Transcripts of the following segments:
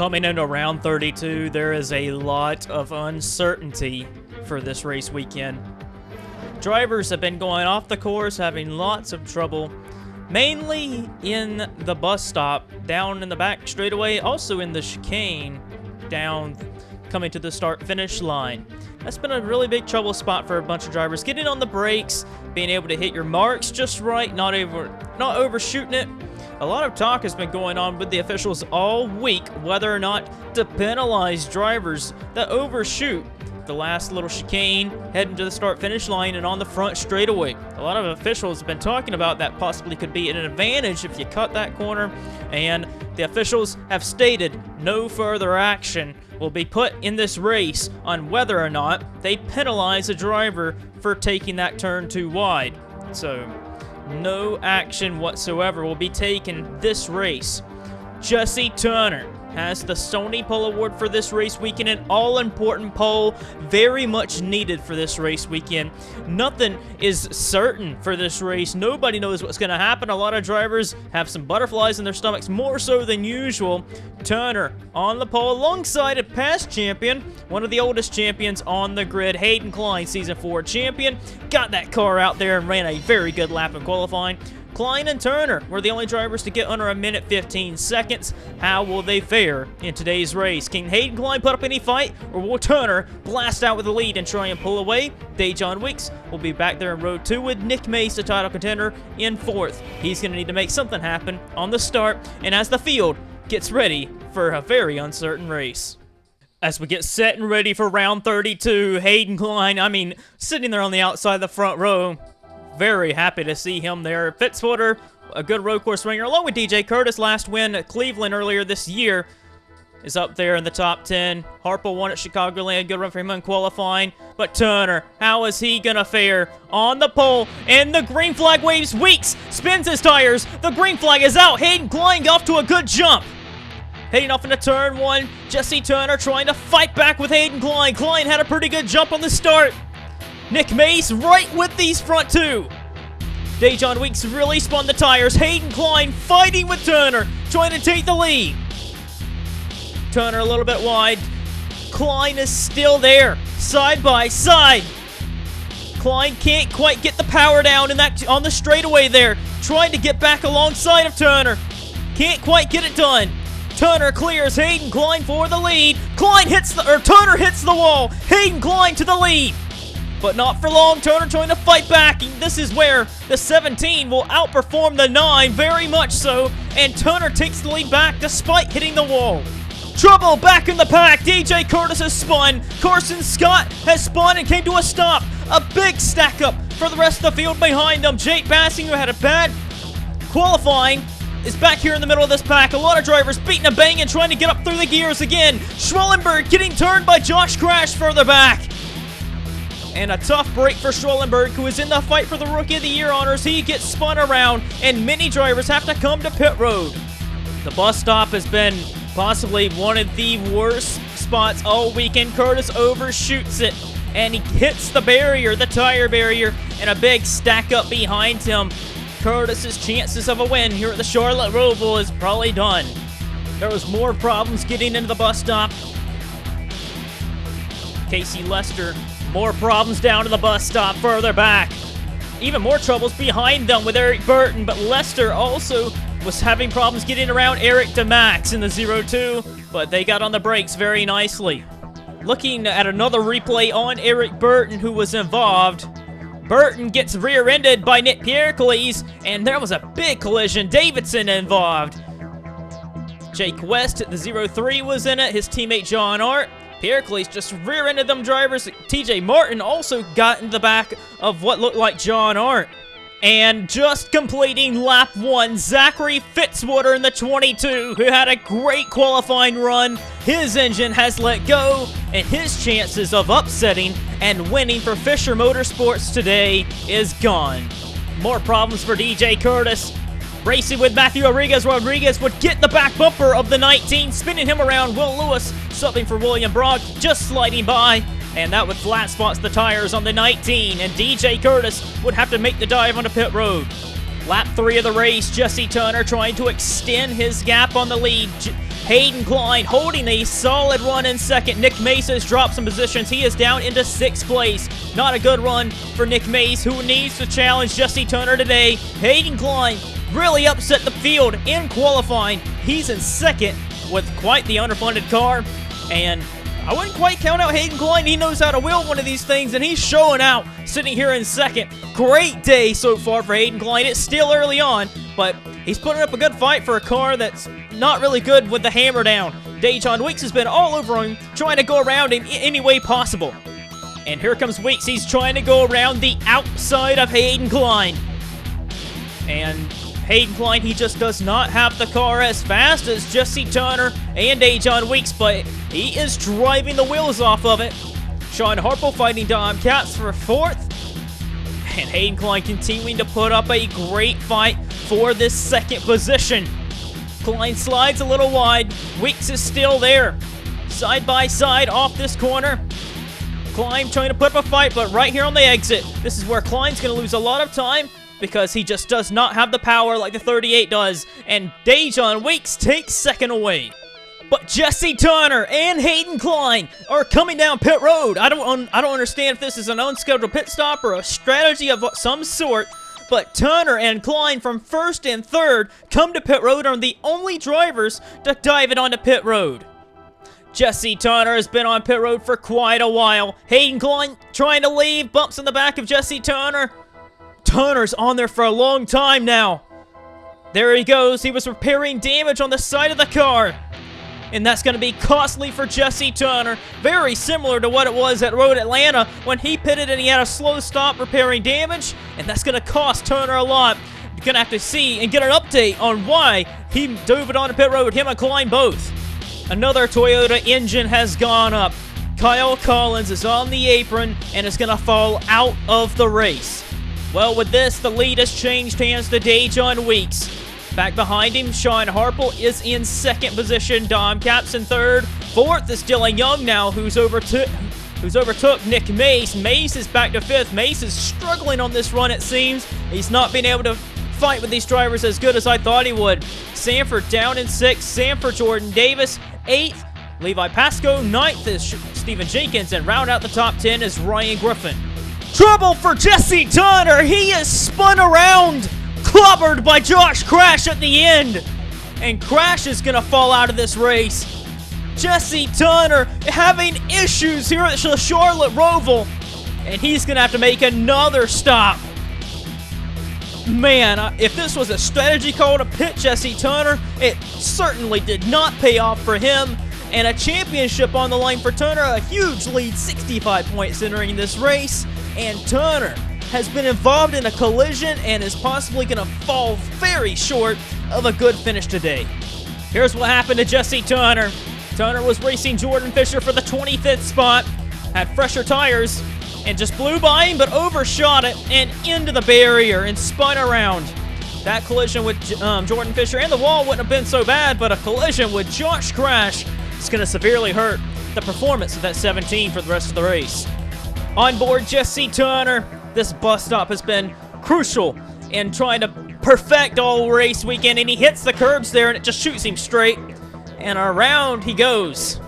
Coming into round 32, there is a lot of uncertainty for this race weekend. Drivers have been going off the course, having lots of trouble, mainly in the bus stop, down in the back straightaway, also in the chicane, down coming to the start-finish line. That's been a really big trouble spot for a bunch of drivers. Getting on the brakes, being able to hit your marks just right, not overshooting it. A lot of talk has been going on with the officials all week whether or not to penalize drivers that overshoot the last little chicane heading to the start-finish line and on the front straightaway. A lot of officials have been talking about that possibly could be an advantage if you cut that corner, and the officials have stated no further action will be put in this race on whether or not they penalize a driver for taking that turn too wide. So, no action whatsoever will be taken this race. Jesse Turner has the Sony pole award for this race weekend, an all-important pole, very much needed for this race weekend. Nothing is certain for this race. Nobody knows what's going to happen. A lot of drivers have some butterflies in their stomachs, more so than usual. Turner on the pole alongside a past champion, one of the oldest champions on the grid, Hayden Klein, Season 4 champion. Got that car out there and ran a very good lap in qualifying. Klein and Turner were the only drivers to get under a minute 15 seconds. How will they fare in today's race? Can Hayden Klein put up any fight, or will Turner blast out with the lead and try and pull away? Dejon Weeks will be back there in row 2 with Nick Mace, the title contender, in 4th. He's going to need to make something happen on the start and as the field gets ready for a very uncertain race. As we get set and ready for round 32, Hayden Klein, sitting there on the outside of the front row. Very happy to see him there. Fitzwater, a good road course ringer, along with DJ Curtis, last win at Cleveland earlier this year, is up there in the top 10. Harper won at Chicagoland, good run for him in qualifying. But Turner, how is he gonna fare on the pole? And the green flag waves. Weeks spins his tires. The green flag is out. Hayden Klein off to a good jump. Heading off into turn 1, Jesse Turner trying to fight back with Hayden Klein. Klein had a pretty good jump on the start. Nick Mace right with these front two. Dejon Weeks really spun the tires. Hayden Klein fighting with Turner, trying to take the lead. Turner a little bit wide. Klein is still there, side by side. Klein can't quite get the power down on the straightaway there, trying to get back alongside of Turner. Can't quite get it done. Turner clears Hayden Klein for the lead. Turner hits the wall. Hayden Klein to the lead. But not for long. Turner trying to fight back. This is where the 17 will outperform the 9, very much so. And Turner takes the lead back despite hitting the wall. Trouble back in the pack. DJ Curtis has spun. Carson Scott has spun and came to a stop. A big stack up for the rest of the field behind them. Jake Bassing, who had a bad qualifying, is back here in the middle of this pack. A lot of drivers beating a bang and trying to get up through the gears again. Schwellenberg getting turned by Josh Crash further back. And a tough break for Schwellenberg, who is in the fight for the Rookie of the Year honors. He gets spun around, and many drivers have to come to pit road. The bus stop has been possibly one of the worst spots all weekend. Curtis overshoots it, and he hits the barrier, the tire barrier, and a big stack up behind him. Curtis's chances of a win here at the Charlotte Roval is probably done. There was more problems getting into the bus stop. Casey Lester, more problems down to the bus stop further back. Even more troubles behind them with Eric Burton, but Lester also was having problems getting around Eric DeMax in the 0-2, but they got on the brakes very nicely. Looking at another replay on Eric Burton, who was involved. Burton gets rear-ended by Nick Piercles, and there was a big collision. Davidson involved. Jake West at the 0-3 was in it, his teammate John Art. Piercles just rear-ended them drivers. TJ Martin also got into the back of what looked like John Art. And just completing lap 1, Zachary Fitzwater in the 22, who had a great qualifying run. His engine has let go, and his chances of upsetting and winning for Fisher Motorsports today is gone. More problems for DJ Curtis. Racing with Matthew Rodriguez. Rodriguez would get the back bumper of the 19, spinning him around. Will Lewis subbing for William Brock, just sliding by. And that would flat spots the tires on the 19, and DJ Curtis would have to make the dive onto pit road. Lap 3 of the race, Jesse Turner trying to extend his gap on the lead. Hayden Klein holding a solid run in second. Nick Mace has dropped some positions. He is down into 6th place. Not a good run for Nick Mace, who needs to challenge Jesse Turner today. Hayden Klein really upset the field in qualifying. He's in second with quite the underfunded car, and I wouldn't quite count out Hayden Klein. He knows how to wheel one of these things, and he's showing out, sitting here in second. Great day so far for Hayden Klein. It's still early on, but he's putting up a good fight for a car that's not really good with the hammer down. Dejon Weeks has been all over him, trying to go around in any way possible. And here comes Weeks. He's trying to go around the outside of Hayden Klein. And Hayden Klein, he just does not have the car as fast as Jesse Turner and Dejon Weeks, but he is driving the wheels off of it. Sean Harple fighting Dom Katz for 4th. And Hayden Klein continuing to put up a great fight for this 2nd position. Klein slides a little wide. Weeks is still there. Side by side off this corner. Klein trying to put up a fight, but right here on the exit, this is where Klein's going to lose a lot of time because he just does not have the power like the 38 does. And Dejon Weeks takes 2nd away. But Jesse Turner and Hayden Klein are coming down pit road. I don't understand if this is an unscheduled pit stop or a strategy of some sort. But Turner and Klein from 1st and 3rd come to pit road, are the only drivers to dive it onto pit road. Jesse Turner has been on pit road for quite a while. Hayden Klein trying to leave, bumps in the back of Jesse Turner. Turner's on there for a long time now. There he goes. He was repairing damage on the side of the car. And that's going to be costly for Jesse Turner. Very similar to what it was at Road Atlanta when he pitted and he had a slow stop repairing damage. And that's going to cost Turner a lot. You're going to have to see and get an update on why he dove it onto pit road, him and Klein both. Another Toyota engine has gone up. Kyle Collins is on the apron and is going to fall out of the race. Well, with this, the lead has changed hands to Dejon Weeks. Back behind him, Sean Harple is in 2nd position. Dom Katz in 3rd. 4th is Dylan Young now, who's overtook Nick Mace. Mace is back to 5th. Mace is struggling on this run, it seems. He's not been able to fight with these drivers as good as I thought he would. Sanford down in 6th. Sanford Jordan Davis, 8th. Levi Pasco, 9th is Stephen Jenkins. And round out the top 10 is Ryan Griffin. Trouble for Jesse Turner. He is spun around, clobbered by Josh Crash at the end. And Crash is going to fall out of this race. Jesse Turner having issues here at the Charlotte Roval. And he's going to have to make another stop. Man, if this was a strategy call to pit Jesse Turner, it certainly did not pay off for him. And a championship on the line for Turner, a huge lead, 65 points entering this race. And Turner has been involved in a collision and is possibly going to fall very short of a good finish today. Here's what happened to Jesse Turner. Turner was racing Jordan Fisher for the 25th spot, had fresher tires, and just blew by him, but overshot it and into the barrier and spun around. That collision with Jordan Fisher and the wall wouldn't have been so bad, but a collision with Josh Crash is going to severely hurt the performance of that 17 for the rest of the race. On board Jesse Turner, this bus stop has been crucial in trying to perfect all race weekend, and he hits the curbs there and it just shoots him straight, and around he goes.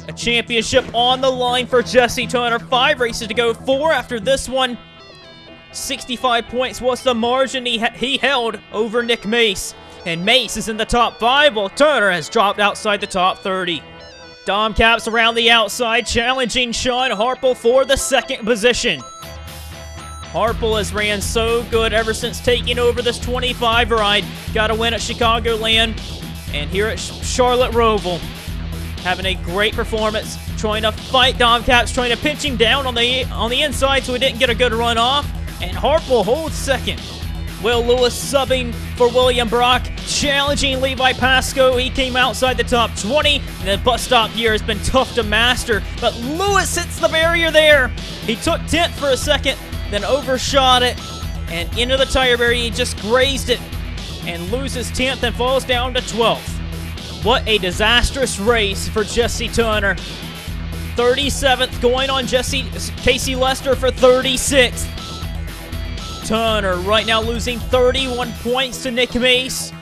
A championship on the line for Jesse Turner. 5 races to go, 4 after this one. 65 points was the margin he held over Nick Mace, and Mace is in the top 5 while Turner has dropped outside the top 30. Dom Katz around the outside, challenging Sean Harple for the 2nd position. Harple has ran so good ever since taking over this 25 ride. Got a win at Chicagoland and here at Charlotte Roval. Having a great performance, trying to fight Dom Katz, trying to pinch him down on the inside so he didn't get a good run off. And Harple holds 2nd. Will Lewis subbing for William Brock, challenging Levi Pasco. He came outside the top 20, and the bus stop here has been tough to master. But Lewis hits the barrier there. He took 10th for a second, then overshot it, and into the tire barrier. He just grazed it and loses 10th and falls down to 12th. What a disastrous race for Jesse Turner. 37th going on Casey Lester for 36th. Turner right now losing 31 points to Nick Mace,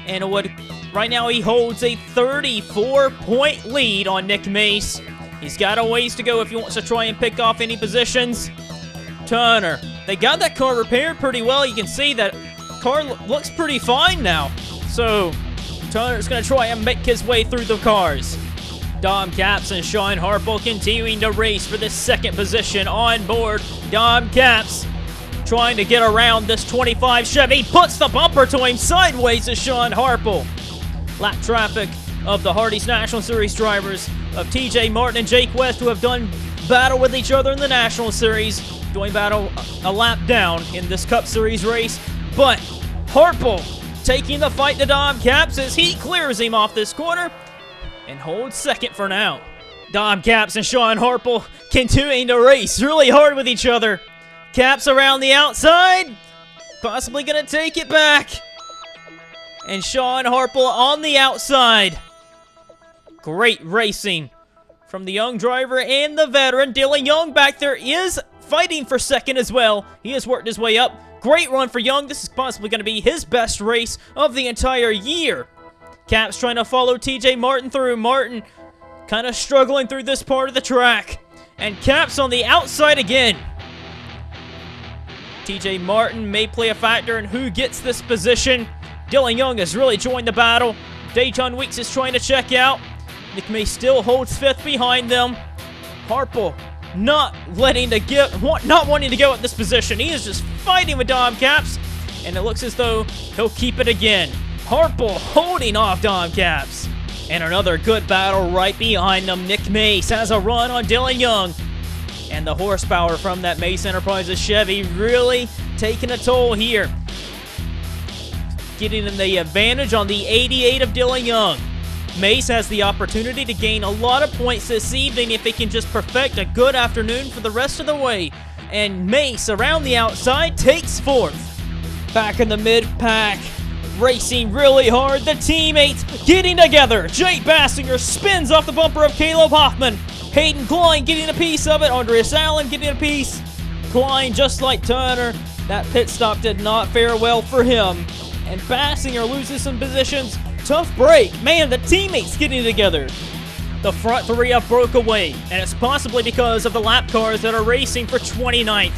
and it would Right now, he holds a 34-point lead on Nick Mace. He's got a ways to go if he wants to try and pick off any positions. Turner. They got that car repaired pretty well. You can see that car looks pretty fine now. So, Turner's going to try and make his way through the cars. Dom Capps and Sean Harple continuing to race for the second position on board. Dom Capps trying to get around this 25 Chevy. Puts the bumper to him sideways to Sean Harple. Lap traffic of the Hardee's National Series drivers of TJ Martin and Jake West, who have done battle with each other in the National Series, doing battle a lap down in this Cup Series race. But Harple taking the fight to Dom Capps as he clears him off this corner and holds second for now. Dom Capps and Sean Harple continuing to race really hard with each other. Capps around the outside, possibly going to take it back. And Sean Harple on the outside. Great racing from the young driver and the veteran. Dylan Young back there is fighting for second as well. He has worked his way up. Great run for Young. This is possibly going to be his best race of the entire year. Capps trying to follow TJ Martin through. Martin kind of struggling through this part of the track. And Capps on the outside again. TJ Martin may play a factor in who gets this position. Dylan Young has really joined the battle. Dejon Weeks is trying to check out. Nick May still holds fifth behind them. Harple not wanting to go at this position. He is just fighting with Dom Capps, and it looks as though he'll keep it again. Harple holding off Dom Capps. And another good battle right behind them. Nick Mace has a run on Dylan Young. And the horsepower from that Mace Enterprises Chevy really taking a toll here. Getting in the advantage on the 88 of Dylan Young. Mace has the opportunity to gain a lot of points this evening if he can just perfect a good afternoon for the rest of the way. And Mace around the outside takes fourth. Back in the mid-pack, racing really hard. The teammates getting together. Jake Bassinger spins off the bumper of Caleb Hoffman. Hayden Klein getting a piece of it. Andreas Allen getting a piece. Klein, just like Turner, that pit stop did not fare well for him. And Bassinger loses some positions. Tough break. Man, the teammates getting together. The front three have broke away, and it's possibly because of the lap cars that are racing for 29th.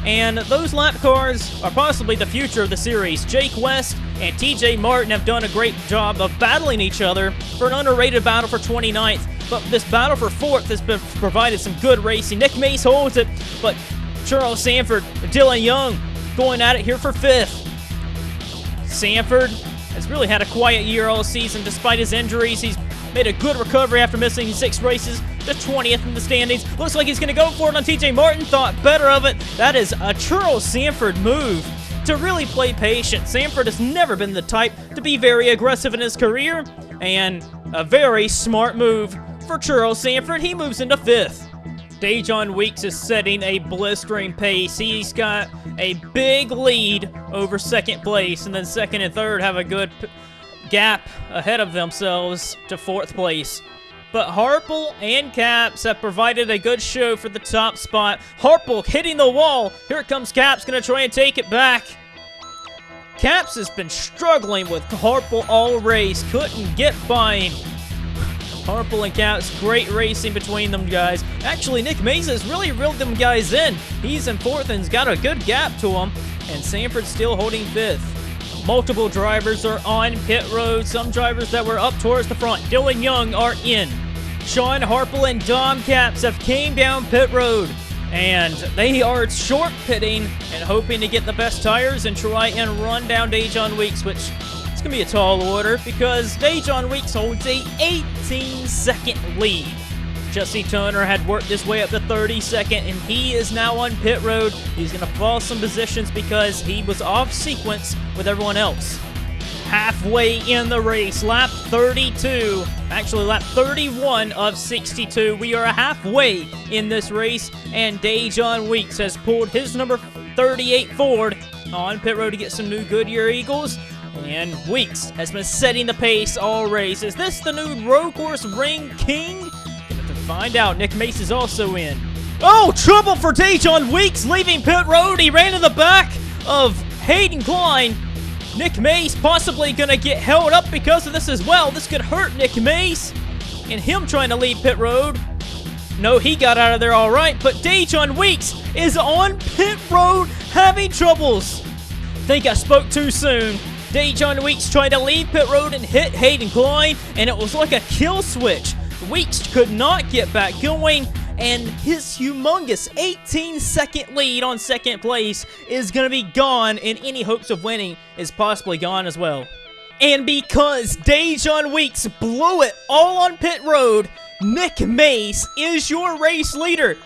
And those lap cars are possibly the future of the series. Jake West and TJ Martin have done a great job of battling each other for an underrated battle for 29th. But this battle for 4th has provided some good racing. Nick Mace holds it, but Charles Sanford and Dylan Young going at it here for 5th. Sanford has really had a quiet year all season despite his injuries. He's made a good recovery after missing 6 races. The 20th in the standings. Looks like he's going to go for it on TJ Martin. Thought better of it. That is a Charles Sanford move to really play patient. Sanford has never been the type to be very aggressive in his career. And a very smart move for Charles Sanford. He moves into 5th. Dejon Weeks is setting a blistering pace. He's got a big lead over second place. And then second and third have a good gap ahead of themselves to 4th place. But Harple and Capps have provided a good show for the top spot. Harple hitting the wall. Here comes Capps, going to try and take it back. Capps has been struggling with Harple all race. Couldn't get by him. Harple and Capps, great racing between them guys. Actually, Nick Mace has really reeled them guys in. He's in 4th and's got a good gap to him. And Sanford's still holding 5th. Multiple drivers are on pit road. Some drivers that were up towards the front. Dylan Young are in. Sean Harple and Dom Capps have came down pit road. And they are short pitting and hoping to get the best tires and try and run down Dejon Weeks, which it's going to be a tall order because Dejon Weeks holds a 18-second lead. Jesse Turner had worked his way up to 32nd, and he is now on pit road. He's going to fall some positions because he was off sequence with everyone else. Halfway in the race, lap 32, actually lap 31 of 62. We are halfway in this race, and Dejon Weeks has pulled his number 38 Ford on pit road to get some new Goodyear Eagles. And Weeks has been setting the pace all race. Is this the new road course Ring King? Find out. Nick Mace is also in. Oh, trouble for Dejon Weeks leaving pit road. He ran in the back of Hayden Klein. Nick Mace possibly gonna get held up because of this as well. This could hurt Nick Mace and him trying to leave pit road. No, he got out of there all right, but Dejon Weeks is on pit road having troubles. Think I spoke too soon. Dejon Weeks tried to leave pit road and hit Hayden Klein, and it was like a kill switch. Weeks could not get back going, and his humongous 18-second lead on second place is going to be gone, and any hopes of winning is possibly gone as well. And because Dejon Weeks blew it all on pit road, Nick Mace is your race leader.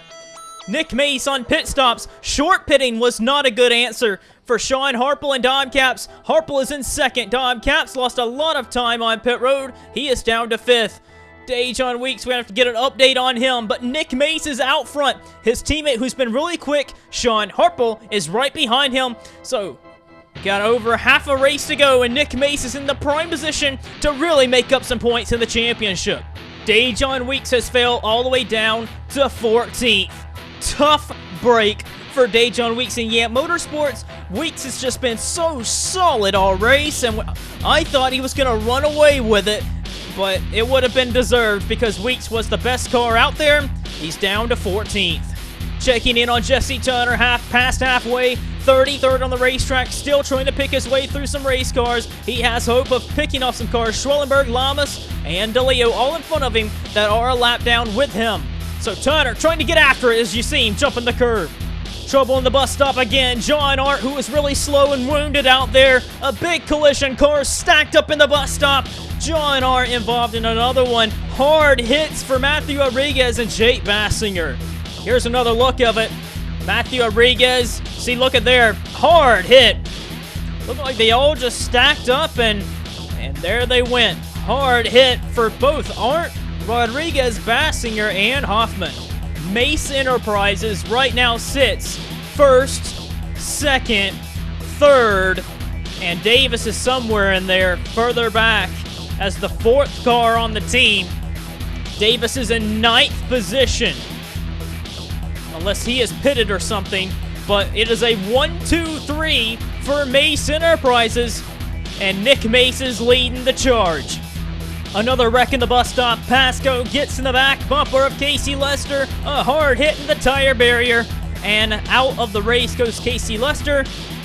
Nick Mace on pit stops. Short pitting was not a good answer for Sean Harple and Dom Caps. Harple is in second. Dom Caps lost a lot of time on pit road. He is down to fifth. Dejon Weeks, we're going to have to get an update on him, but Nick Mace is out front. His teammate, who's been really quick, Sean Harple, is right behind him. So, got over half a race to go, and Nick Mace is in the prime position to really make up some points in the championship. Dejon Weeks has failed all the way down to 14th. Tough break for Dejon Weeks, and yeah, Motorsports, Weeks has just been so solid all race, and I thought he was going to run away with it, but it would have been deserved because Weeks was the best car out there. He's down to 14th. Checking in on Jesse Turner, past halfway, 33rd on the racetrack, still trying to pick his way through some race cars. He has hope of picking off some cars. Schwellenberg, Lamas, and DeLeo all in front of him that are a lap down with him. So Turner trying to get after it as you see him jumping the curve. Trouble in the bus stop again. John Art, who is really slow and wounded out there. A big collision. Cars stacked up in the bus stop. John Art involved in another one. Hard hits for Matthew Rodriguez and Jake Bassinger. Here's another look of it. Matthew Rodriguez. See, look at there. Hard hit. Looked like they all just stacked up and there they went. Hard hit for both Art, Rodriguez, Bassinger, and Hoffman. Mace Enterprises right now sits first, second, third, and Davis is somewhere in there further back as the fourth car on the team. Davis is in ninth position, unless he is pitted or something, but it is a 1-2-3 for Mace Enterprises, and Nick Mace is leading the charge. Another wreck in the bus stop. Pasco gets in the back bumper of Casey Lester. A hard hit in the tire barrier. And out of the race goes Casey Lester.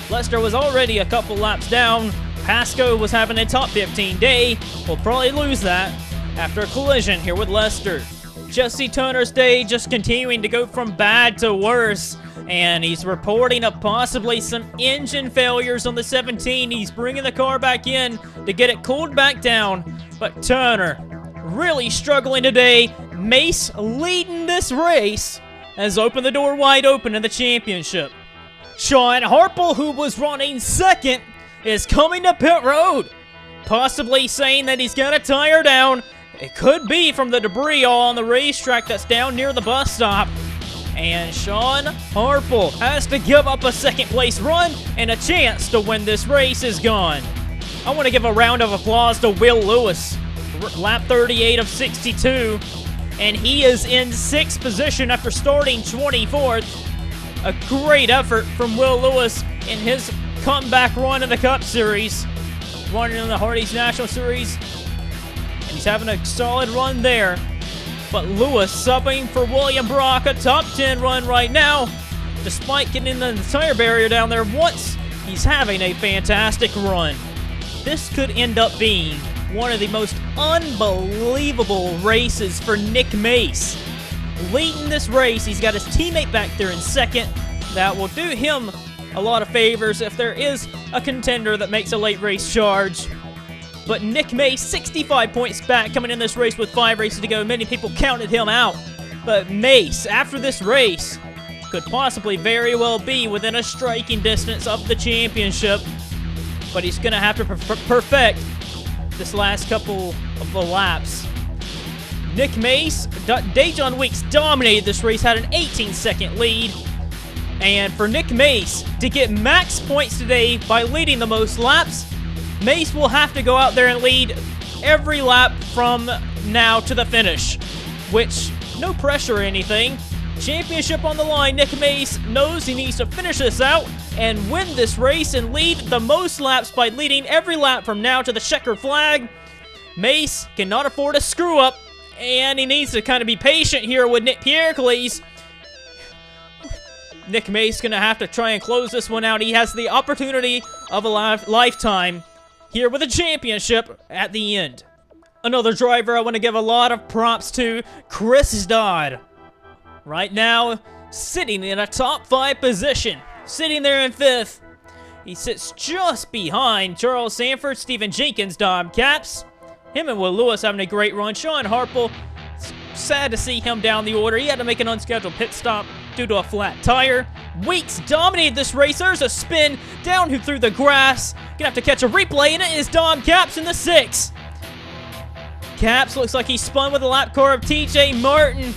Lester was already a couple laps down. Pasco was having a top 15 day. Will probably lose that after a collision here with Lester. Jesse Turner's day just continuing to go from bad to worse. And he's reporting of possibly some engine failures on the 17. He's bringing the car back in to get it cooled back down. But Turner really struggling today. Mace leading this race has opened the door wide open in the championship. Sean Harple, who was running second, is coming to pit road. Possibly saying that he's got a tire down. It could be from the debris all on the racetrack that's down near the bus stop. And Sean Harple has to give up a second place run, and a chance to win this race is gone. I want to give a round of applause to Will Lewis. Lap 38 of 62, and he is in 6th position after starting 24th. A great effort from Will Lewis in his comeback run in the Cup Series, running in the Hardee's National Series, and he's having a solid run there. But Lewis subbing for William Brock, a top 10 run right now, despite getting in the tire barrier down there once. He's having a fantastic run. This could end up being one of the most unbelievable races for Nick Mace. Leading this race, he's got his teammate back there in second. That will do him a lot of favors if there is a contender that makes a late race charge. But Nick Mace, 65 points back coming in this race with 5 races to go. Many people counted him out. But Mace, after this race, could possibly very well be within a striking distance of the championship. But he's going to have to perfect this last couple of the laps. Nick Mace, Dejon Weeks dominated this race, had an 18-second lead. And for Nick Mace to get max points today by leading the most laps, Mace will have to go out there and lead every lap from now to the finish, which, no pressure or anything. Championship on the line. Nick Mace knows he needs to finish this out and win this race and lead the most laps by leading every lap from now to the checkered flag. Mace cannot afford a screw up, and he needs to kind of be patient here with Nick Piercles. Nick Mace gonna have to try and close this one out. He has the opportunity of a lifetime here with a championship at the end. Another driver I want to give a lot of props to, Chris Dodd. Right now, sitting in a top 5 position, sitting there in 5th. He sits just behind Charles Sanford, Stephen Jenkins, Dom Capps. Him and Will Lewis having a great run. Sean Harple, sad to see him down the order. He had to make an unscheduled pit stop due to a flat tire. Weeks dominated this race. There's a spin down through the grass. Gonna have to catch a replay, and it is Dom Capps in the 6th. Capps looks like he spun with a lap car of TJ Martin.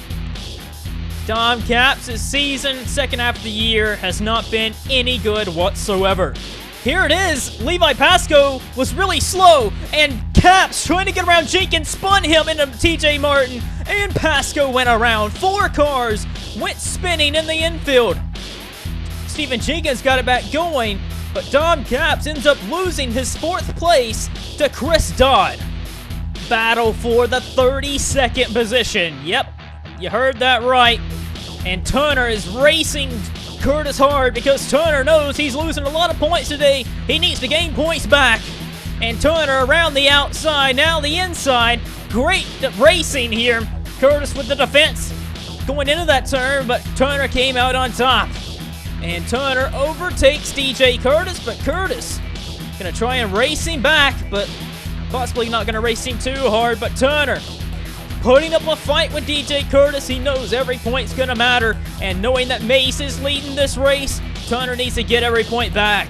Dom Capps' season, second half of the year, has not been any good whatsoever. Here it is. Levi Pascoe was really slow, and Capps, trying to get around Jenkins, spun him into TJ Martin, and Pascoe went around. 4 cars went spinning in the infield. Stephen Jenkins got it back going, but Dom Capps ends up losing his 4th place to Chris Dodd. Battle for the 32nd position. Yep, you heard that right. And Turner is racing Curtis hard because Turner knows he's losing a lot of points today. He needs to gain points back. And Turner around the outside, now the inside. Great racing here. Curtis with the defense going into that turn, but Turner came out on top. And Turner overtakes DJ Curtis, but Curtis gonna try and race him back, but possibly not gonna race him too hard. But Turner putting up a fight with DJ Curtis. He knows every point's gonna matter, and knowing that Mace is leading this race, Turner needs to get every point back.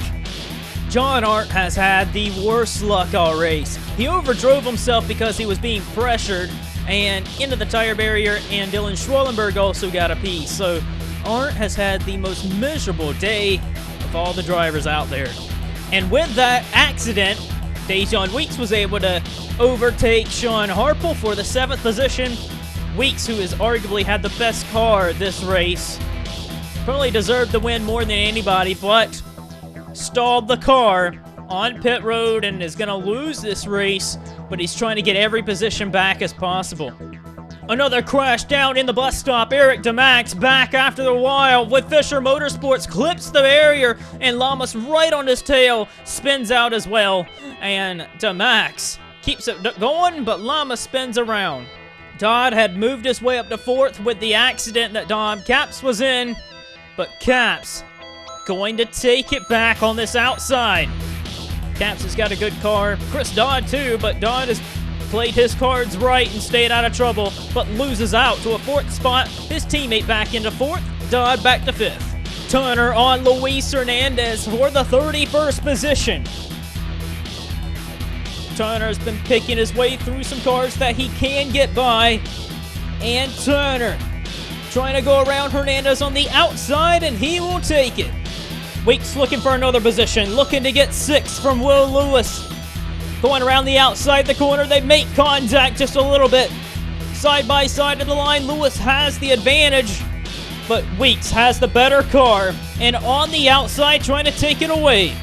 John Arndt has had the worst luck all race. He overdrove himself because he was being pressured and into the tire barrier, and Dylan Schwellenberg also got a piece. So Arndt has had the most miserable day of all the drivers out there. And with that accident, Dejon Weeks was able to overtake Sean Harple for the 7th position. Weeks, who has arguably had the best car this race, probably deserved the win more than anybody, but stalled the car on pit road and is going to lose this race, but he's trying to get every position back as possible. Another crash down in the bus stop. Eric DeMax back after a while with Fisher Motorsports, clips the barrier, and Lamas right on his tail spins out as well. And DeMax keeps it going, but Lamas spins around. Dodd had moved his way up to 4th with the accident that Dom Capps was in, but Capps going to take it back on this outside. Capps has got a good car. Chris Dodd too, but Dodd has played his cards right and stayed out of trouble, but loses out to a 4th spot. His teammate back into 4th, Dodd back to 5th. Turner on Luis Hernandez for the 31st position. Turner's been picking his way through some cars that he can get by, and Turner trying to go around Hernandez on the outside, and he will take it. Weeks looking for another position, looking to get 6th from Will Lewis. Going around the outside the corner, they make contact just a little bit. Side by side of the line, Lewis has the advantage, but Weeks has the better car, and on the outside trying to take it away.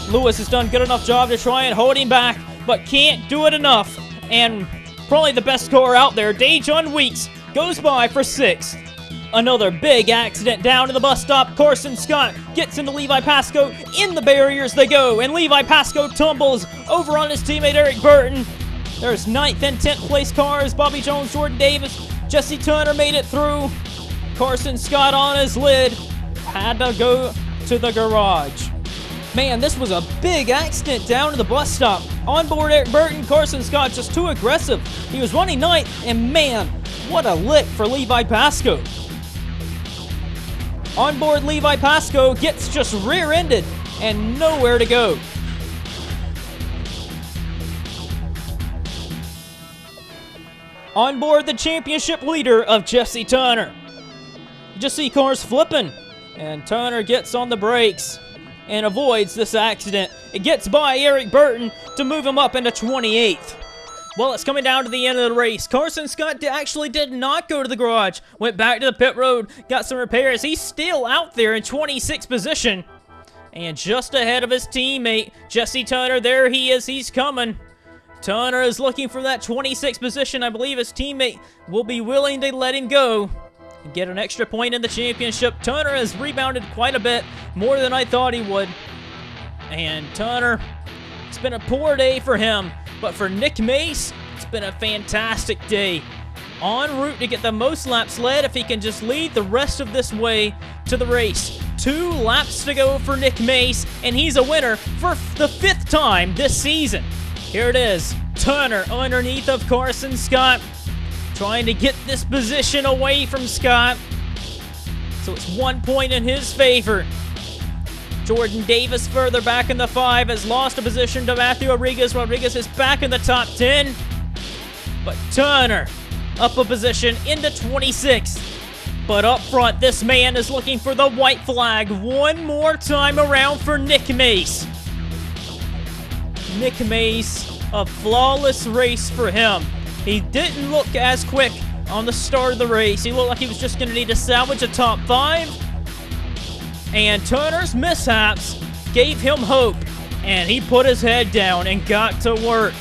Lewis has done a good enough job to try and hold him back, but can't do it enough. And probably the best car out there, Dejon Weeks, goes by for 6th. Another big accident down to the bus stop. Carson Scott gets into Levi Pascoe. In the barriers they go, and Levi Pascoe tumbles over on his teammate Eric Burton. There's 9th and 10th place cars. Bobby Jones, Jordan Davis, Jesse Turner made it through. Carson Scott on his lid. Had to go to the garage. Man, this was a big accident down to the bus stop. On board Eric Burton, Carson Scott just too aggressive. He was running 9th, and man, what a lick for Levi Pascoe. On board Levi Pascoe gets just rear-ended and nowhere to go. On board the championship leader of Jesse Turner. You just see cars flipping, and Turner gets on the brakes and avoids this accident. It gets by Eric Burton to move him up into 28th. Well, it's coming down to the end of the race. Carson Scott actually did not go to the garage. Went back to the pit road, got some repairs. He's still out there in 26th position. And just ahead of his teammate, Jesse Turner. There he is. He's coming. Turner is looking for that 26th position. I believe his teammate will be willing to let him go and get an extra point in the championship. Turner has rebounded quite a bit, more than I thought he would. And Turner, it's been a poor day for him. But for Nick Mace, it's been a fantastic day. En route to get the most laps led if he can just lead the rest of this way to the race. 2 laps to go for Nick Mace, and he's a winner for the 5th time this season. Here it is. Turner underneath of Carson Scott, trying to get this position away from Scott. So it's 1 point in his favor. Jordan Davis further back in the 5 has lost a position to Matthew Rodriguez. Rodriguez is back in the top 10. But Turner up a position into 26th. But up front, this man is looking for the white flag one more time around for Nick Mace. Nick Mace, a flawless race for him. He didn't look as quick on the start of the race. He looked like he was just going to need to salvage a top 5. And Turner's mishaps gave him hope. And he put his head down and got to work.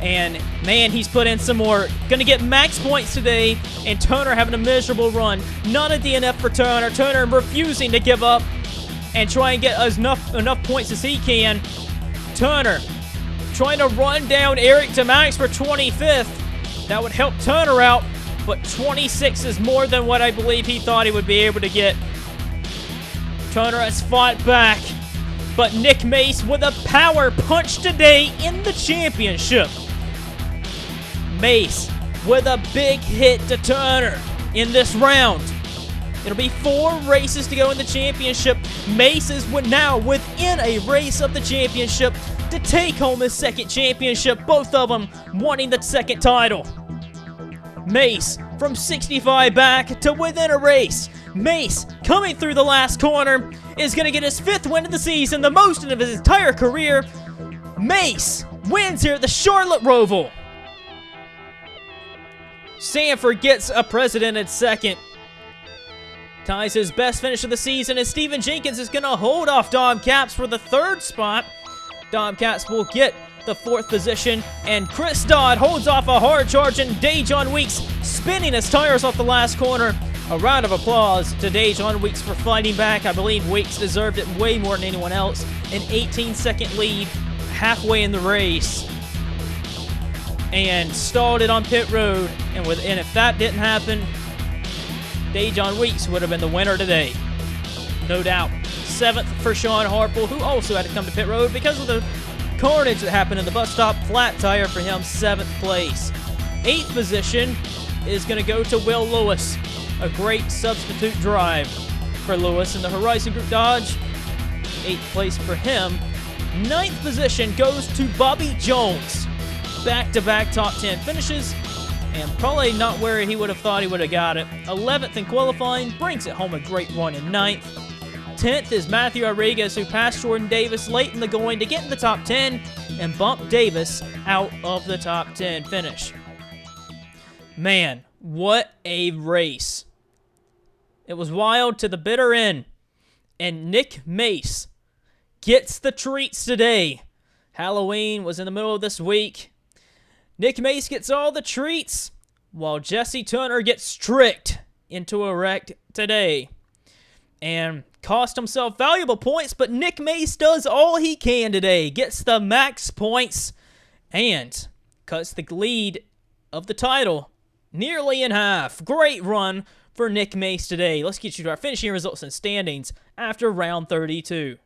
And, man, he's put in some work. Going to get max points today. And Turner having a miserable run. Not a DNF for Turner. Turner refusing to give up and try and get enough points as he can. Turner trying to run down Eric DeMax for 25th. That would help Turner out, but 26 is more than what I believe he thought he would be able to get. Turner has fought back, but Nick Mace with a power punch today in the championship. Mace with a big hit to Turner in this round. It'll be 4 races to go in the championship. Mace is now within a race of the championship to take home his 2nd championship, both of them wanting the 2nd title. Mace from 65 back to within a race. Mace coming through the last corner is going to get his 5th win of the season, the most of his entire career. Mace wins here at the Charlotte Roval. Sanford gets a precedented 2nd. Ties his best finish of the season, and Steven Jenkins is going to hold off Dom Capps for the 3rd spot. Dom Capps will get the 4th position, and Chris Dodd holds off a hard-charging Dejon Weeks, spinning his tires off the last corner. A round of applause to Dejon Weeks for fighting back. I believe Weeks deserved it way more than anyone else. An 18-second lead halfway in the race. And stalled it on pit road, and if that didn't happen, Dejon Weeks would have been the winner today. No doubt. 7th for Sean Harple, who also had to come to pit road because of the carnage that happened in the bus stop. Flat tire for him, 7th place. 8th position is going to go to Will Lewis. A great substitute drive for Lewis in the Horizon Group Dodge. 8th place for him. 9th position goes to Bobby Jones. Back-to-back top 10 finishes. And probably not where he would have thought he would have got it. 11th in qualifying, brings it home a great run in 9th. 10th is Matthew Rodriguez, who passed Jordan Davis late in the going to get in the top 10 and bump Davis out of the top 10 finish. Man, what a race. It was wild to the bitter end. And Nick Mace gets the treats today. Halloween was in the middle of this week. Nick Mace gets all the treats, while Jesse Turner gets tricked into a wreck today. And cost himself valuable points, but Nick Mace does all he can today. Gets the max points and cuts the lead of the title nearly in half. Great run for Nick Mace today. Let's get you to our finishing results and standings after round 32.